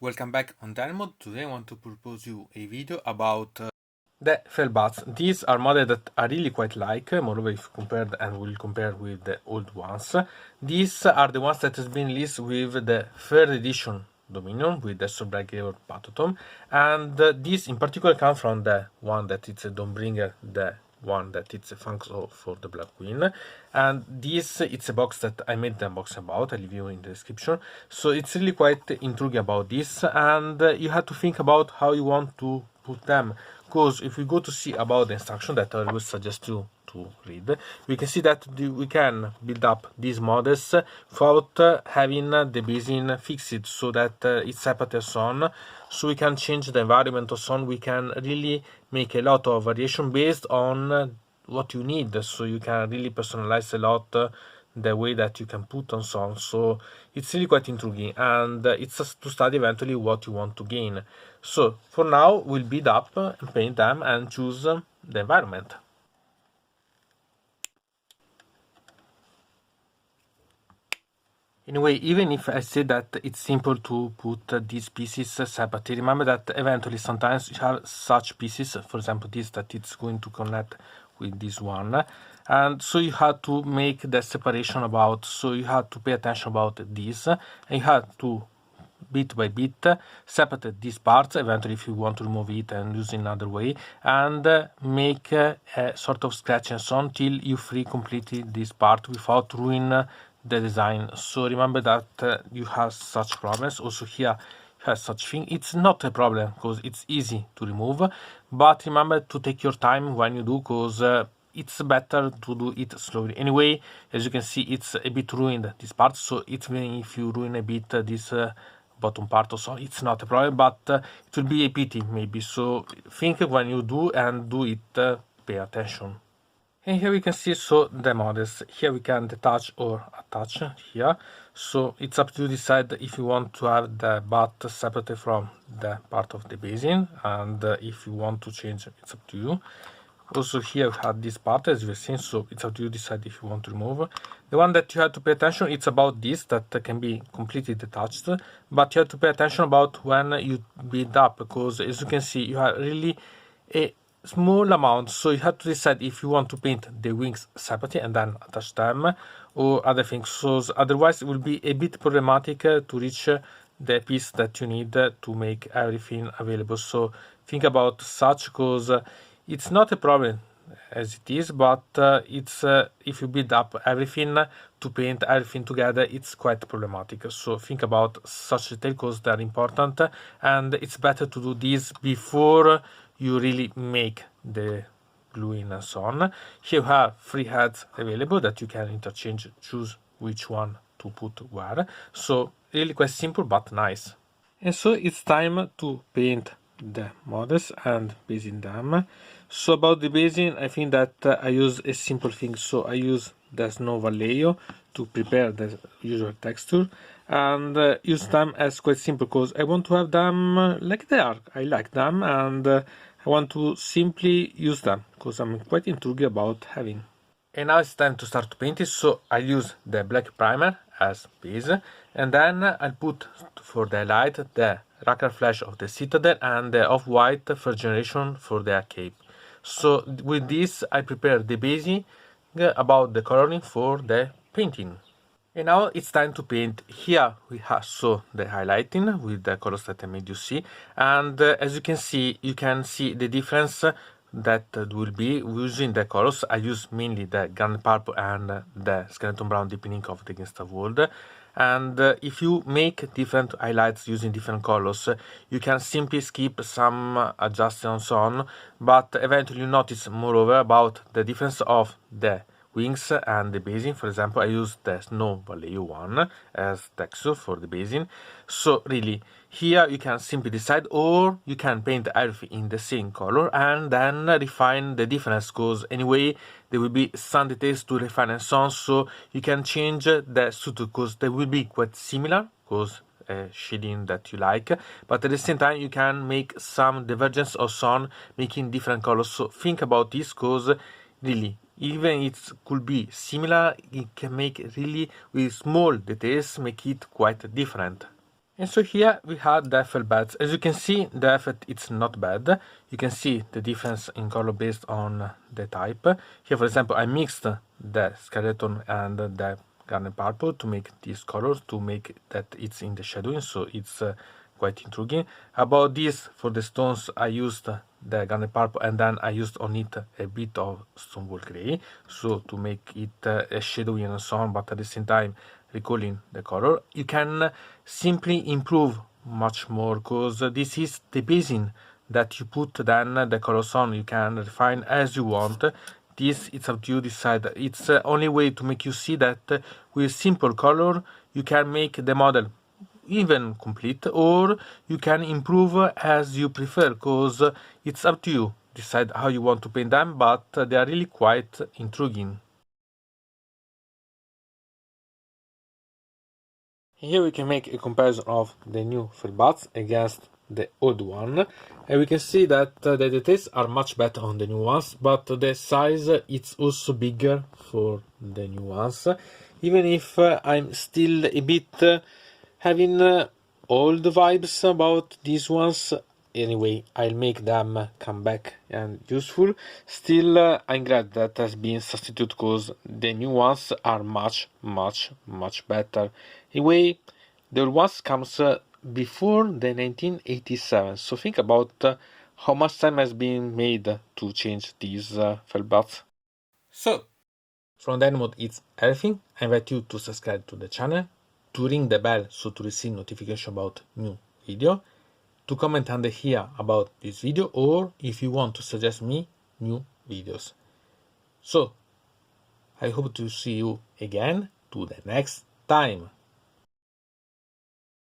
Welcome back on deynonmod. Today I want to propose you a video about the fell bats. These are models that I really quite like, moreover if compared and will compare with the old ones. These are the ones that has been released with the 3rd edition Dominion with the Soulblight Gravelords Patotom, and these in particular come from the one that it's a Dawnbringer, the one that it's a Fangs for the Black Queen, and this it's a box that I made the unboxing about. I leave you in the description. So it's really quite intriguing about this, and you have to think about how you want to put them, because if we go to see about the instruction that I would suggest you to read, we can see that we can build up these models without having the basin fixed, so that it's separate and so on. So we can change the environment or so on. We can really make a lot of variation based on what you need, so you can really personalize a lot the way that you can put on songs. So it's really quite intriguing, and it's just to study eventually what you want to gain. So for now we'll build up and paint them and choose the environment. Anyway, even if I say that it's simple to put these pieces separately, remember that eventually sometimes you have such pieces, for example this, that it's going to connect with this one, and so you have to make the separation about, so you have to pay attention about this, and you have to bit by bit separate these parts eventually if you want to remove it and use it another way, and make a sort of scratch and so on till you free completely this part without ruining the design. So remember that you have such problems. Also here has such thing. It's not a problem because it's easy to remove, but remember to take your time when you do, because it's better to do it slowly. Anyway, as you can see, it's a bit ruined this part, so even if you ruin a bit this bottom part or so, it's not a problem, but it will be a pity maybe. So think when you do, and do it, pay attention. And here we can see so the models. Here we can detach or attach here. So it's up to you to decide if you want to have the butt separate from the part of the basin, and if you want to change, it's up to you. Also here we have this part, as you've seen, so it's up to you to decide if you want to remove. The one that you have to pay attention, it's about this, that can be completely detached, but you have to pay attention about when you build up, because as you can see you have really a small amount, so you have to decide if you want to paint the wings separately and then attach them, or other things. So otherwise it will be a bit problematic to reach the piece that you need to make everything available. So think about such, because it's not a problem as it is, but it's if you build up everything to paint everything together, it's quite problematic. So think about such details, because they're important, and it's better to do this before you really make the gluing and so on. Here you have 3 heads available that you can interchange, choose which one to put where. So really quite simple but nice. And so it's time to paint the models and basing them. So about the basing, I think that I use a simple thing. So I use the snow vallejo to prepare the usual texture, and use them as quite simple, because I want to have them like they are. I like them, and I want to simply use them because I'm quite intrigued about having. And now it's time to start painting. So I use the black primer as base, and then I'll put for the light the Racker Flash of the Citadel and the off-white 3rd generation for the cape. So with this I prepare the basing about the coloring for the painting. And now it's time to paint. Here we have so the highlighting with the colors that I made you see, and as you can see the difference that will be using the colors. I use mainly the Grand Purple and the Skeleton Brown deepening of the Against the World. And if you make different highlights using different colors, you can simply skip some adjustments on, but eventually you notice moreover about the difference of the wings and the basing. For example, I use the Snow Vallejo one as texture for the basing. So really, here you can simply decide, or you can paint everything in the same color and then refine the difference, because anyway there will be some details to refine and so on. So you can change the suit, because they will be quite similar, because shading that you like, but at the same time you can make some divergence or so on, making different colors. So think about this, because really, even it could be similar, it can make really with small details make it quite different. And so here we have the felt beds. As you can see, the effect it's not bad. You can see the difference in color based on the type. Here, for example, I mixed the skeleton and the garnet purple to make these colors, to make that it's in the shadowing, so it's quite intriguing. About this, for the stones, I used the garnet purple and then I used on it a bit of Soulblight gray, so to make it a shadowy and so on, but at the same time recalling the color. You can simply improve much more, because this is the basing that you put then the colors on. You can refine as you want. This it's up to you decide. It's the only way to make you see that with simple color you can make the model even complete, or you can improve as you prefer, because it's up to you decide how you want to paint them, but they are really quite intriguing. Here we can make a comparison of the new felt bats against the old one, and we can see that the details are much better on the new ones, but the size it's also bigger for the new ones, even if I'm still a bit having all the vibes about these ones. Anyway, I'll make them come back and useful. Still, I'm glad that has been substituted, because the new ones are much better. Anyway, the old ones comes before the 1987, so think about how much time has been made to change these felt bats. So, from deynonmod it's everything. I invite you to subscribe to the channel, to ring the bell so to receive notification about new video, to comment under here about this video, or if you want to suggest me new videos. So, I hope to see you again to the next time.